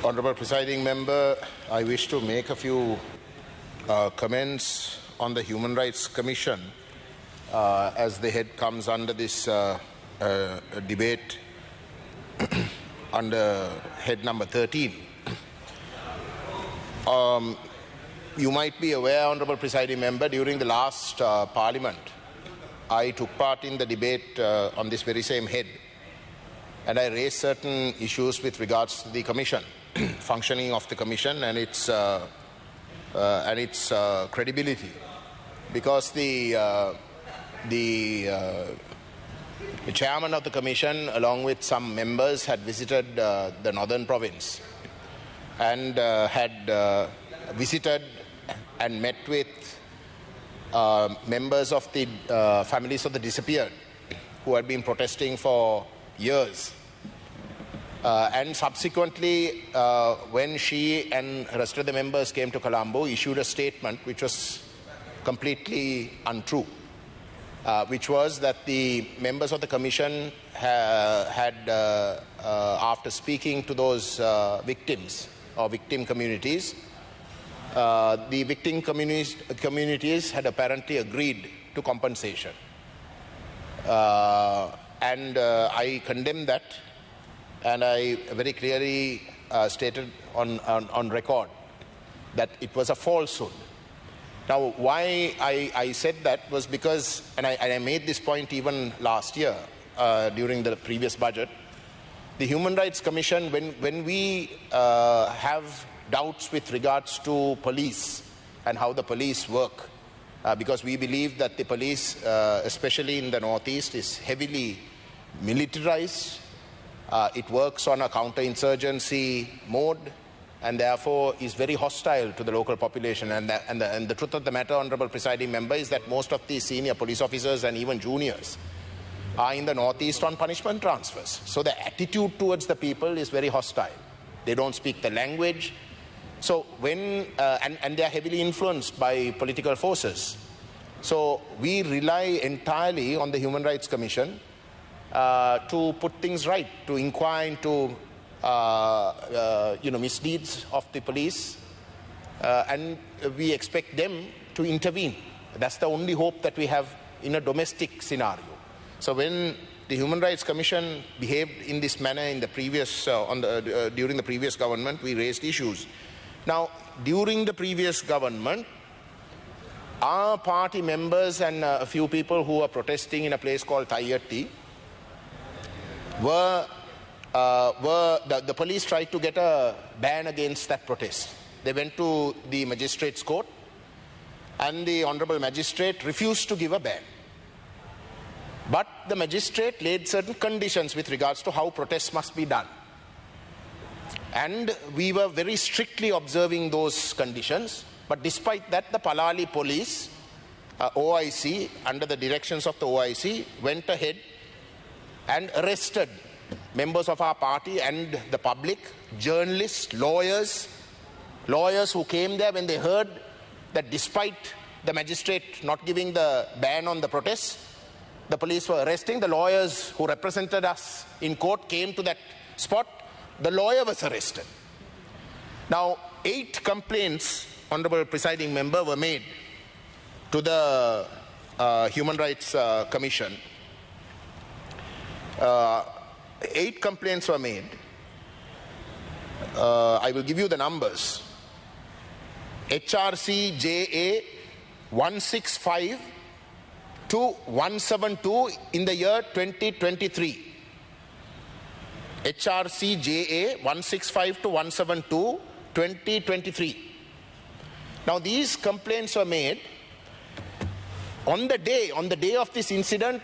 Honourable Presiding Member, I wish to make a few comments on the Human Rights Commission as the head comes under this debate under head number 13. You might be aware, Honourable Presiding Member, during the last Parliament, I took part in the debate on this very same head, and I raised certain issues with regards to the Commission, functioning of the Commission and its credibility, because the chairman of the Commission, along with some members, had visited the northern province and had visited and met with members of the families of the disappeared who had been protesting for years. And subsequently, when she and the rest of the members came to Colombo, issued a statement which was completely untrue, which was that the members of the Commission had, after speaking to those victims or victim communities, the victim communities had apparently agreed to compensation. And I condemn that, and I very clearly stated on record that it was a falsehood. Now, why I said that was because, and I made this point even last year during the previous budget, the Human Rights Commission, when we have doubts with regards to police and how the police work, because we believe that the police, especially in the Northeast, is heavily militarized. It works on a counterinsurgency mode and therefore is very hostile to the local population. And the truth of the matter, Honourable Presiding Member, is that most of the senior police officers and even juniors are in the Northeast on punishment transfers. So the attitude towards the people is very hostile. They don't speak the language. So when, and they are heavily influenced by political forces. So we rely entirely on the Human Rights Commission to put things right, to inquire into misdeeds of the police, and we expect them to intervene. That's the only hope that we have in a domestic scenario. So when the Human Rights Commission behaved in this manner in the previous, during the previous government, we raised issues. Now, during the previous government, our party members and a few people who were protesting in a place called Taiyatti the police tried to get a ban against that protest. They went to the magistrate's court, and the honourable magistrate refused to give a ban. But the magistrate laid certain conditions with regards to how protests must be done. And we were very strictly observing those conditions. But despite that, the Palali police, OIC, under the directions of the OIC, went ahead and arrested members of our party and the public, journalists, lawyers who came there when they heard that despite the magistrate not giving the ban on the protests, the police were arresting. The lawyers who represented us in court came to that spot. The lawyer was arrested. Now, 8 complaints, Honourable Presiding Member, were made to the Human Rights Commission. 8 complaints were made. I will give you the numbers. HRC JA 165 to 172 in the year 2023. HRC JA 165 to 172, 2023. Now, these complaints were made on the day of this incident.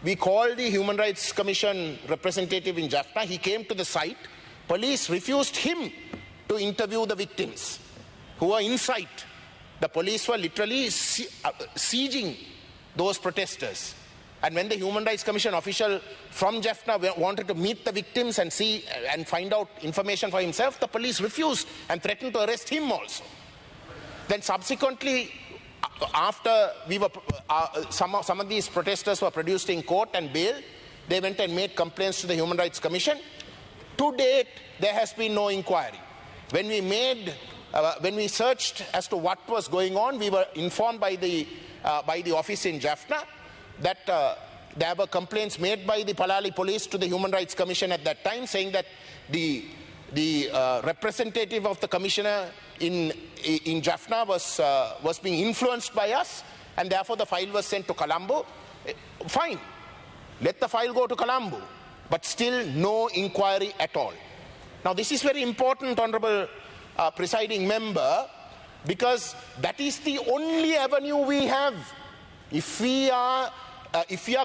We called the Human Rights Commission representative in Jaffna. He came to the site. Police refused him to interview the victims who were inside. The police were literally sieging those protesters. And when the Human Rights Commission official from Jaffna wanted to meet the victims and see and find out information for himself, the police refused and threatened to arrest him also. Then subsequently, after we were, some of these protesters were produced in court and bail, they went and made complaints to the Human Rights Commission. To date, there has been no inquiry. when we searched as to what was going on, we were informed by the office in Jaffna that there were complaints made by the Palali police to the Human Rights Commission at that time, saying that the representative of the commissioner in Jaffna was being influenced by us, and therefore the file was sent to Colombo. Fine, let the file go to Colombo, but still no inquiry at all. Now this is very important, Honourable Presiding Member, because that is the only avenue we have. If we are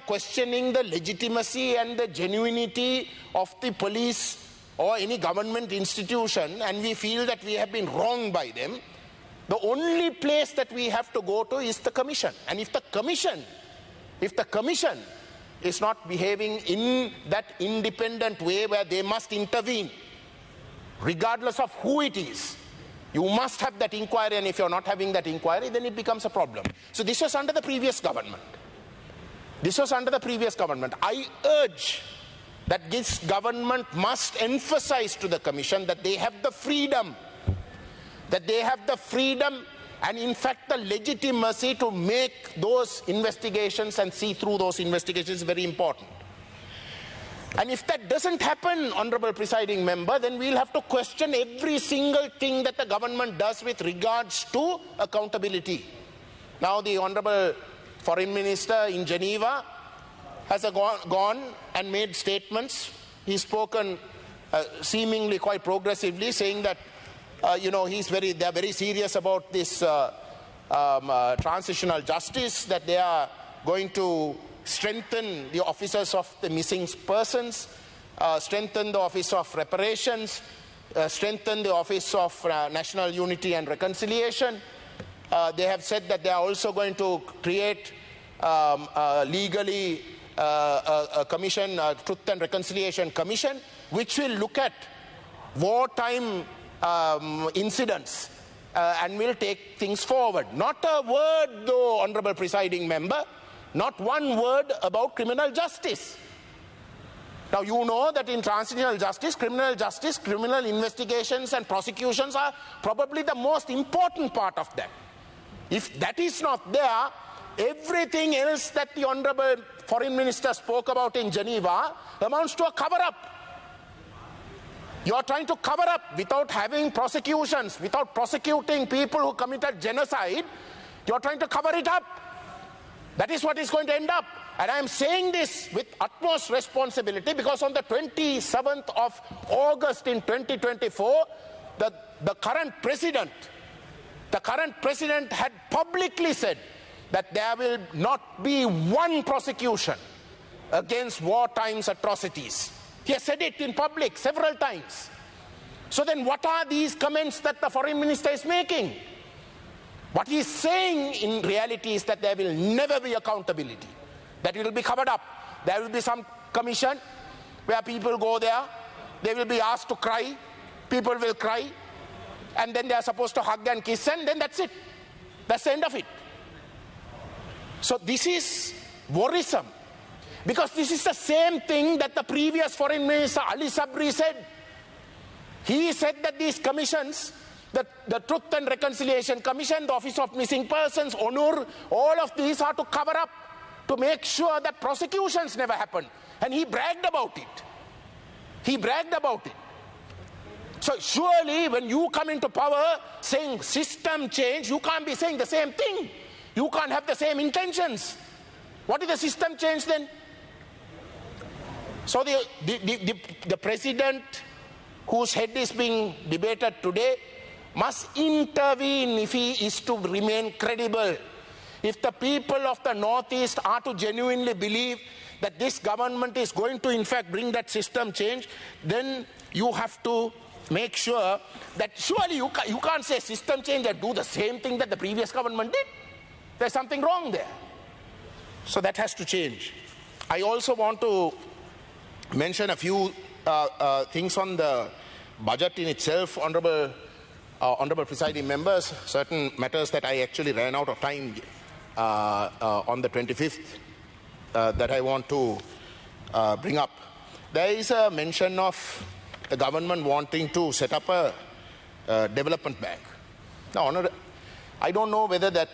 questioning the legitimacy and the genuinity of the police or any government institution, and we feel that we have been wronged by them, the only place that we have to go to is the Commission. And if the Commission is not behaving in that independent way where they must intervene, regardless of who it is, you must have that inquiry, and if you're not having that inquiry, then it becomes a problem. So this was under the previous government. I urge that this government must emphasize to the Commission that they have the freedom, and in fact the legitimacy to make those investigations and see through those investigations is very important. And if that doesn't happen, Honourable Presiding Member, then we'll have to question every single thing that the government does with regards to accountability. Now the Honourable Foreign Minister in Geneva has gone and made statements. He's spoken seemingly quite progressively, saying that they're very serious about this transitional justice, that they are going to strengthen the officers of the missing persons, strengthen the office of reparations, strengthen the office of national unity and reconciliation. They have said that they are also going to create legally a commission, a Truth and Reconciliation Commission, which will look at wartime incidents and will take things forward. Not a word, though, Honourable Presiding Member, not one word about criminal justice. Now you know that in transitional justice, criminal investigations and prosecutions are probably the most important part of that. If that is not there, everything else that the Honourable Foreign Minister spoke about in Geneva amounts to a cover-up. You are trying to cover up without having prosecutions, without prosecuting people who committed genocide. You are trying to cover it up. That is what is going to end up. And I am saying this with utmost responsibility because on the 27th of August in 2024, the current president had publicly said that there will not be one prosecution against wartime atrocities. He has said it in public several times. So then what are these comments that the foreign minister is making? What he is saying in reality is that there will never be accountability. That it will be covered up. There will be some commission where people go there, they will be asked to cry, people will cry, and then they are supposed to hug and kiss, and then that's it. That's the end of it. So this is worrisome, because this is the same thing that the previous Foreign Minister Ali Sabri said. He said that these commissions, the Truth and Reconciliation Commission, the Office of Missing Persons, ONUR, all of these are to cover up, to make sure that prosecutions never happen. And he bragged about it. So surely when you come into power saying system change, you can't be saying the same thing. You can't have the same intentions. What is the system change then? So the president whose head is being debated today must intervene if he is to remain credible. If the people of the Northeast are to genuinely believe that this government is going to in fact bring that system change, then you have to make sure that surely you can't say system change and do the same thing that the previous government did. There's something wrong there. So that has to change. I also want to mention a few things on the budget in itself, Honourable Presiding Members, certain matters that I actually ran out of time on the 25th that I want to bring up. There is a mention of the government wanting to set up development bank. Now, I don't know whether that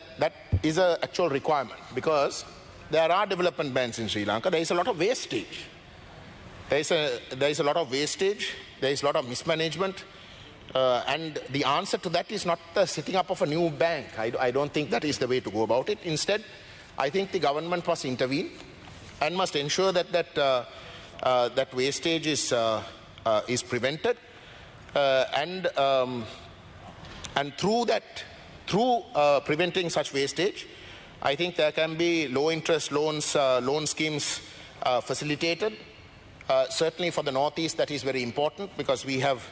is an actual requirement, because there are development banks in Sri Lanka. There is a lot of wastage. There is a lot of wastage. There is a lot of mismanagement. And the answer to that is not the setting up of a new bank. I don't think that is the way to go about it. Instead, I think the government must intervene and must ensure that that wastage is prevented, and through preventing such wastage, I think there can be low interest loans, loan schemes facilitated. Certainly for the Northeast, that is very important, because we have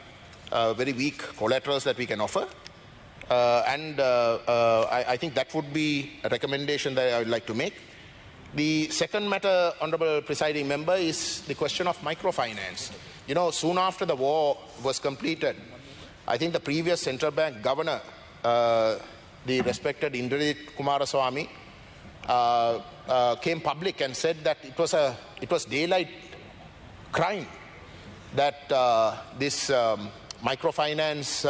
very weak collaterals that we can offer. I think that would be a recommendation that I would like to make. The second matter, Honourable Presiding Member, is the question of microfinance. You know, soon after the war was completed, I think the previous central bank governor, the respected Indrajit Kumaraswamy, came public and said that it was daylight crime that this microfinance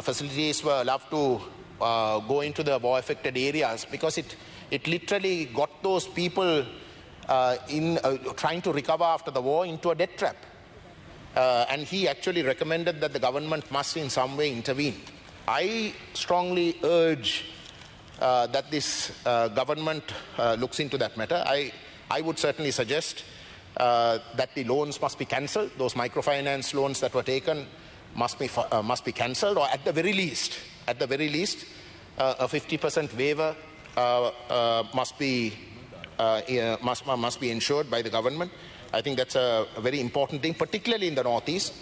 facilities were allowed to go into the war-affected areas, because it literally got those people trying to recover after the war into a debt trap. And he actually recommended that the government must in some way intervene. I strongly urge that this government looks into that matter. I would certainly suggest that the loans must be cancelled. Those microfinance loans that were taken must be cancelled, or at the very least, a 50% waiver must be ensured by the government. I think that's a very important thing, particularly in the Northeast.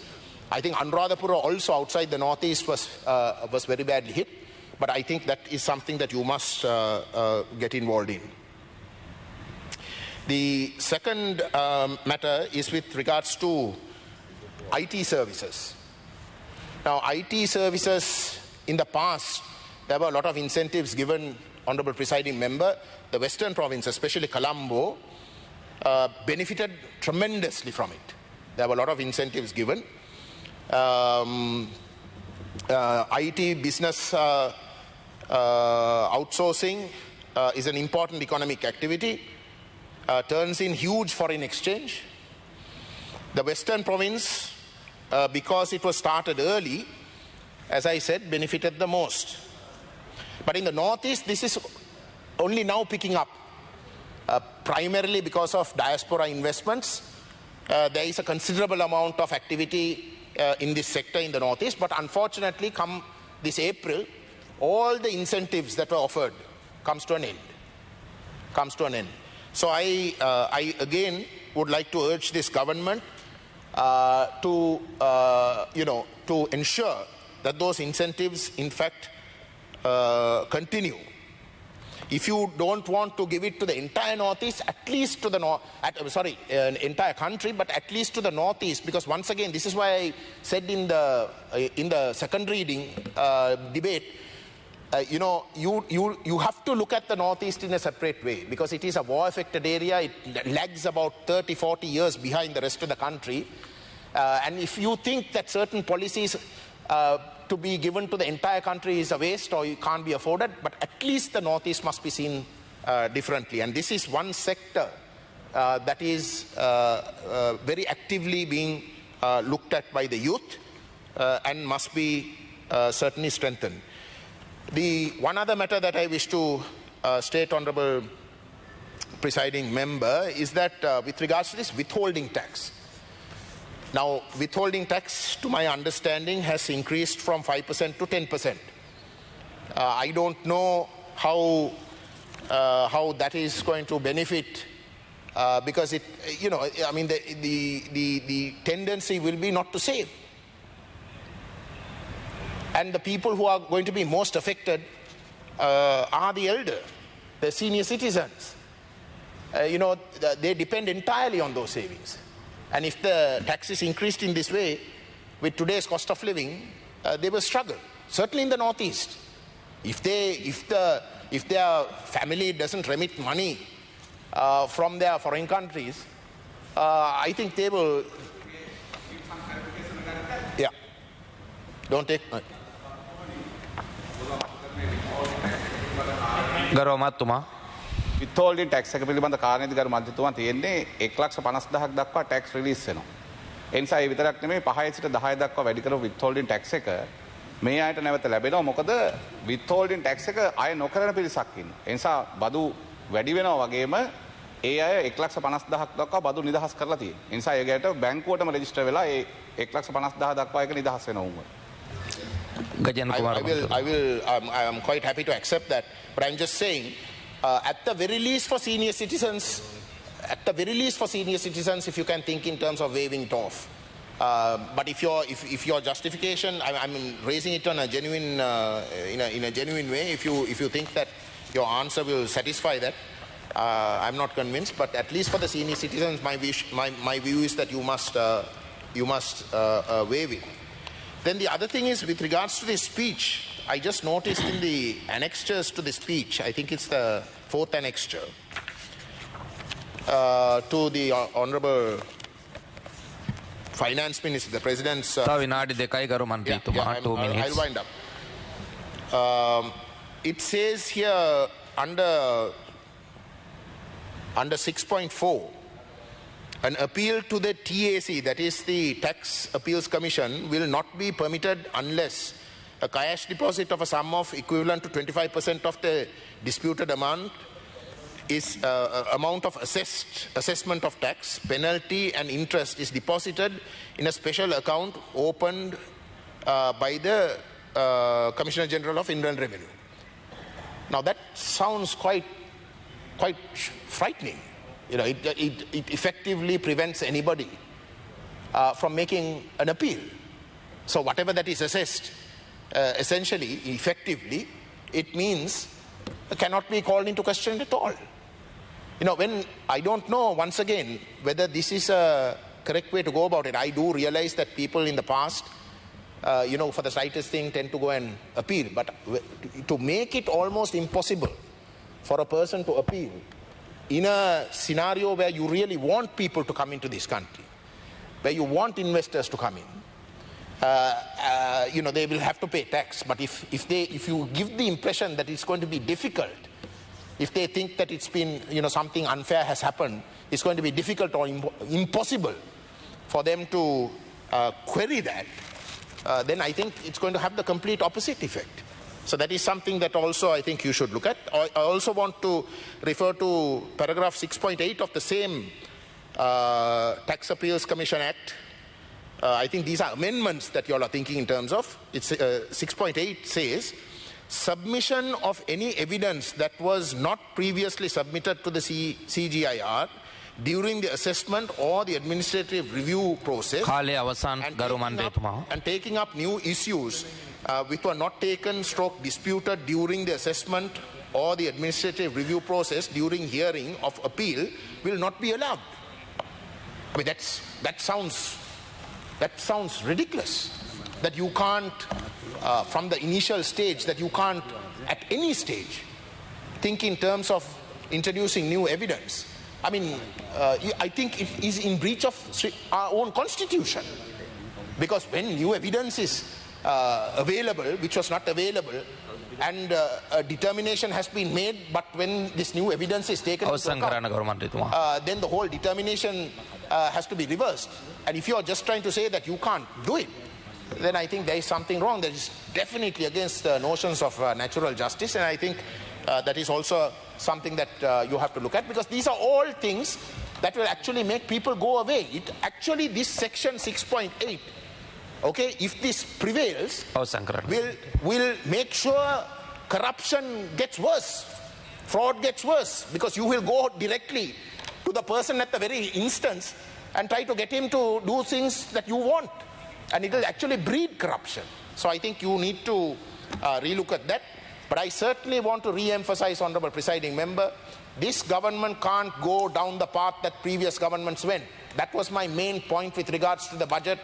I think Anuradhapura also outside the Northeast was very badly hit, but I think that is something that you must get involved in. The second matter is with regards to IT services. Now, IT services, in the past, there were a lot of incentives given, Honourable Presiding Member. The Western province, especially Colombo, benefited tremendously from it. There were a lot of incentives given. IT business outsourcing is an important economic activity, turns in huge foreign exchange. The Western province, because it was started early, as I said, benefited the most. But in the Northeast, this is only now picking up, primarily because of diaspora investments. There is a considerable amount of activity in this sector in the Northeast, but unfortunately, come this April, all the incentives that were offered comes to an end. So I again would like to urge this government to ensure that those incentives, in fact, continue. If you don't want to give it to the entire Northeast, at least to the entire country, but at least to the Northeast, because once again, this is why I said in the second reading debate, you have to look at the Northeast in a separate way, because it is a war-affected area. It lags about 30-40 years behind the rest of the country. And if you think that certain policies to be given to the entire country is a waste or you can't be afforded, but at least the Northeast must be seen differently. And this is one sector that is very actively being looked at by the youth and must be certainly strengthened. The one other matter that I wish to state, Honourable Presiding Member, is that with regards to this withholding tax. Now, withholding tax, to my understanding, has increased from 5% to 10%. I don't know how that is going to benefit, because the tendency will be not to save. And the people who are going to be most affected are the elder, the senior citizens. They depend entirely on those savings. And if the tax is increased in this way, with today's cost of living, they will struggle. Certainly in the Northeast. If their family doesn't remit money from their foreign countries, I think they will. Yeah. Don't take... ගරු අමාත්‍යතුමා විතෝල්ඩින් tax එක පිළිබඳ කාරණේදී ගරු මන්ත්‍රීතුමා තියෙන්නේ 1,50,000ක් දක්වා tax release වෙනවා. ඒ නිසා ඒ විතරක් නෙමෙයි 5 සිට 10 දක්වා වැඩි කරපු විතෝල්ඩින් ටැක්ස් එක මේ අයට නැවත ලැබෙනවා. මොකද විතෝල්ඩින් ටැක්ස් එක අය නොකරන පිරිසක් ඉන්නවා. ඒ නිසා බදු වැඩි වෙනවා වගේම ඒ අය 1,50,000ක් දක්වා බදු නිදහස් කරලා තියෙනවා. ඒ නිසා ඒකට බැංකුවටම රෙජිස්ටර් වෙලා ඒ 1,50,000 දක්වා එක නිදහස් වෙනවා උන්ව. I am quite happy to accept that, but I'm just saying, at the very least for senior citizens, if you can think in terms of waiving it off. But if your justification, I'm raising it on a genuine, in a genuine way. If you think that your answer will satisfy that, I'm not convinced. But at least for the senior citizens, my view is that you must waive it. Then the other thing is, with regards to the speech, I just noticed in the annexures to the speech, I think it's the 4th annexure, to the Honourable Finance Minister, the President's... විනාඩි 2යි ගරු මන්ත්‍රීතුමා 2 minutes. I'll wind up. It says here under 6.4, an appeal to the TAC, that is the Tax Appeals Commission, will not be permitted unless a cash deposit of a sum of equivalent to 25% of the disputed amount is amount of assessment of tax, penalty and interest is deposited in a special account opened by the Commissioner General of Inland Revenue. Now that sounds quite frightening. You know, it effectively prevents anybody from making an appeal. So whatever that is assessed, essentially, effectively, it means cannot be called into question at all. You know, when I don't know, once again, whether this is a correct way to go about it. I do realize that people in the past, for the slightest thing tend to go and appeal. But to make it almost impossible for a person to appeal in a scenario where you really want people to come into this country, where you want investors to come in, they will have to pay tax. But if you give the impression that it's going to be difficult, if they think that it's been, something unfair has happened, it's going to be difficult or impossible for them to query that, then I think it's going to have the complete opposite effect. So that is something that also I think you should look at. I also want to refer to paragraph 6.8 of the same Tax Appeals Commission Act. I think these are amendments that you all are thinking in terms of. It's 6.8 says, submission of any evidence that was not previously submitted to the CGIR during the assessment or the administrative review process and taking up new issues which were not taken / disputed during the assessment or the administrative review process during hearing of appeal will not be allowed. I mean, that sounds ridiculous. That you can't, from the initial stage, that you can't at any stage think in terms of introducing new evidence. I mean, I think it is in breach of our own constitution. Because when new evidence is available, which was not available, and a determination has been made, but when this new evidence is taken into account, then the whole determination has to be reversed. And if you are just trying to say that you can't do it, then I think there is something wrong. That is definitely against the notions of natural justice, and I think that is also something that you have to look at, because these are all things that will actually make people go away. Actually, this section 6.8, okay, if this prevails, will make sure corruption gets worse, fraud gets worse, because you will go directly to the person at the very instance and try to get him to do things that you want, and it will actually breed corruption. So I think you need to relook at that. But I certainly want to re-emphasize, Honourable Presiding Member, this government can't go down the path that previous governments went. That was my main point with regards to the budget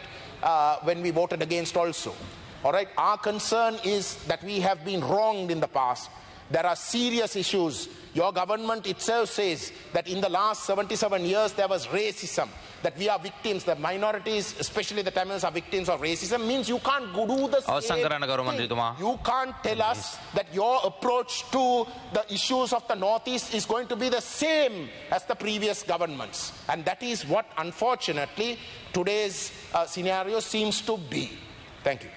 when we voted against also. All right, our concern is that we have been wronged in the past. There are serious issues. Your government itself says that in the last 77 years there was racism, that we are victims, the minorities, especially the Tamils, are victims of racism, means you can't do the same thing. You can't tell us that your approach to the issues of the Northeast is going to be the same as the previous governments. And that is what, unfortunately, today's scenario seems to be. Thank you.